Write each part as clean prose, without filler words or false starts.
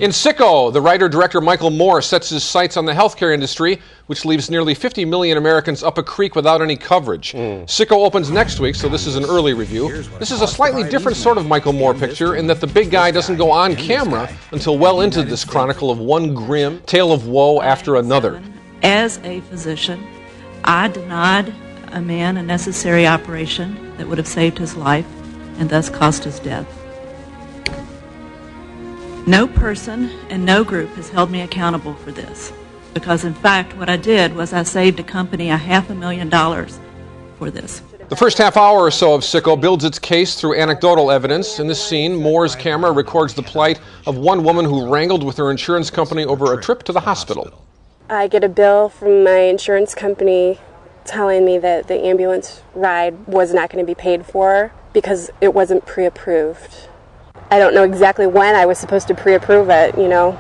In Sicko, the writer-director Michael Moore sets his sights on the healthcare industry, which leaves nearly 50 million Americans up a creek without any coverage. Sicko opens next week, so this is an early review. This is a slightly different sort of Michael Moore picture in that the big guy doesn't go on camera until well into this chronicle of one grim tale of woe after another. As a physician, I denied a man a necessary operation that would have saved his life and thus caused his death. No person and no group has held me accountable for this, because in fact what I did was I saved a company $500,000 for this. The first half hour or so of Sicko builds its case through anecdotal evidence. In this scene, Moore's camera records the plight of one woman who wrangled with her insurance company over a trip to the hospital. I get a bill from my insurance company telling me that the ambulance ride was not going to be paid for because it wasn't pre-approved. I don't know exactly when I was supposed to pre-approve it, you know,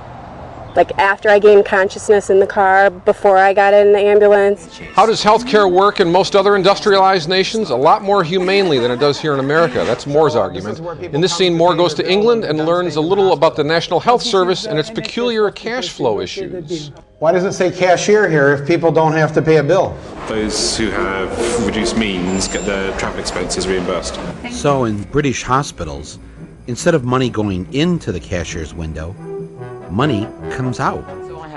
like after I gained consciousness in the car, before I got in the ambulance. How does healthcare work in most other industrialized nations? A lot more humanely than it does here in America. That's Moore's argument. In this scene, Moore goes to England and learns a little about the National Health Service and its peculiar cash flow issues. Why does it say cashier here if people don't have to pay a bill? Those who have reduced means get their travel expenses reimbursed. So in British hospitals, instead of money going into the cashier's window, money comes out.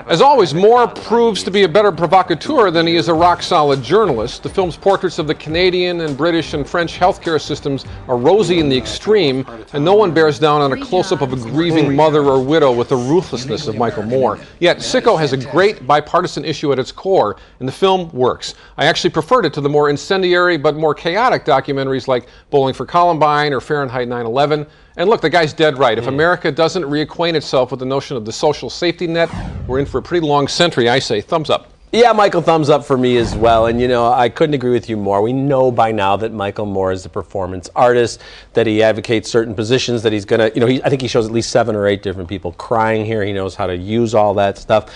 As always, Moore proves to be a better provocateur than he is a rock-solid journalist. The film's portraits of the Canadian and British and French healthcare systems are rosy in the extreme, and no one bears down on a close-up of a grieving mother or widow with the ruthlessness of Michael Moore. Yet, Sicko has a great bipartisan issue at its core, and the film works. I actually preferred it to the more incendiary but more chaotic documentaries like Bowling for Columbine or Fahrenheit 9/11. And look, the guy's dead right. If America doesn't reacquaint itself with the notion of the social safety net, we're in for a pretty long century. I say thumbs up. Yeah, Michael, thumbs up for me as well. And, you know, I couldn't agree with you more. We know by now that Michael Moore is a performance artist, that he advocates certain positions, that he's going to, you know, I think he shows at least 7 or 8 different people crying here. He knows how to use all that stuff.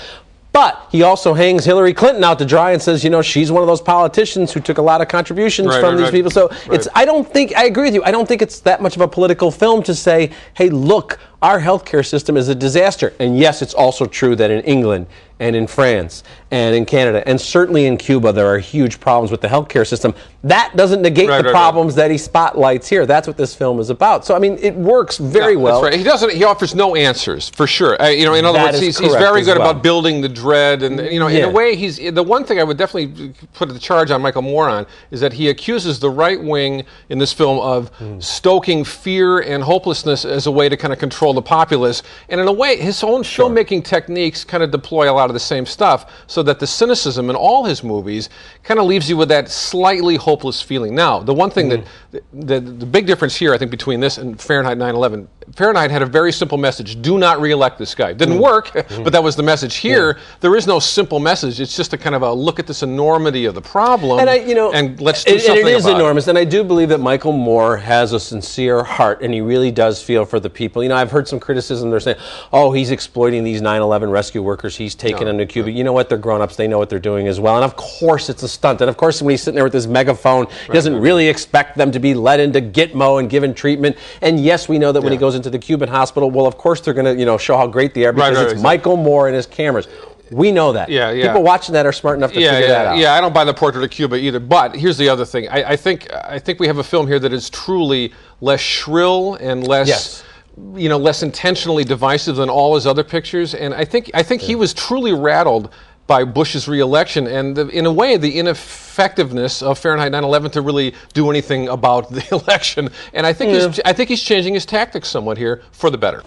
But he also hangs Hillary Clinton out to dry and says, you know, she's one of those politicians who took a lot of contributions from these people. So it's, I agree with you. I don't think it's that much of a political film to say, hey, look, our healthcare system is a disaster. And yes, it's also true that in England and in France and in Canada and certainly in Cuba there are huge problems with the healthcare system. That doesn't negate the problems that he spotlights here. That's what this film is about. So I mean, it works very well. That's right. He offers no answers for sure. You know, in other words, he's very good about building the dread, and you know, in a way, he's the one thing I would definitely put the charge on Michael Moore on is that he accuses the right wing in this film of stoking fear and hopelessness as a way to kind of control the populace. And in a way, his own filmmaking techniques kind of deploy a lot of the same stuff, so that the cynicism in all his movies kind of leaves you with that slightly hopeless feeling. Now, the one thing that the big difference here, I think, between this and Fahrenheit 9/11, Fahrenheit had a very simple message: do not reelect this guy. Didn't work, but that was the message. Here, there is no simple message. It's just a kind of a look at this enormity of the problem, and let's do something about it. It is enormous, and I do believe that Michael Moore has a sincere heart, and he really does feel for the people. You know, I've heard some criticism. They're saying, oh, he's exploiting these 9/11 rescue workers. He's taking them to Cuba. You know what? They're grown-ups. They know what they're doing as well. And of course, it's a stunt. And of course, when he's sitting there with his megaphone, he doesn't really expect them to be led into Gitmo and given treatment. And yes, we know that when he goes into the Cuban hospital, well, of course, they're going to, you know, show how great they are because it's Michael Moore and his cameras. We know that. People watching that are smart enough to figure that out. Yeah, I don't buy the Portrait of Cuba either. But here's the other thing. I think we have a film here that is truly less shrill and less, you know, less intentionally divisive than all his other pictures. And I think he was truly rattled by Bush's re-election and, in a way, the ineffectiveness of Fahrenheit 9/11 to really do anything about the election. And I think he's changing his tactics somewhat here for the better.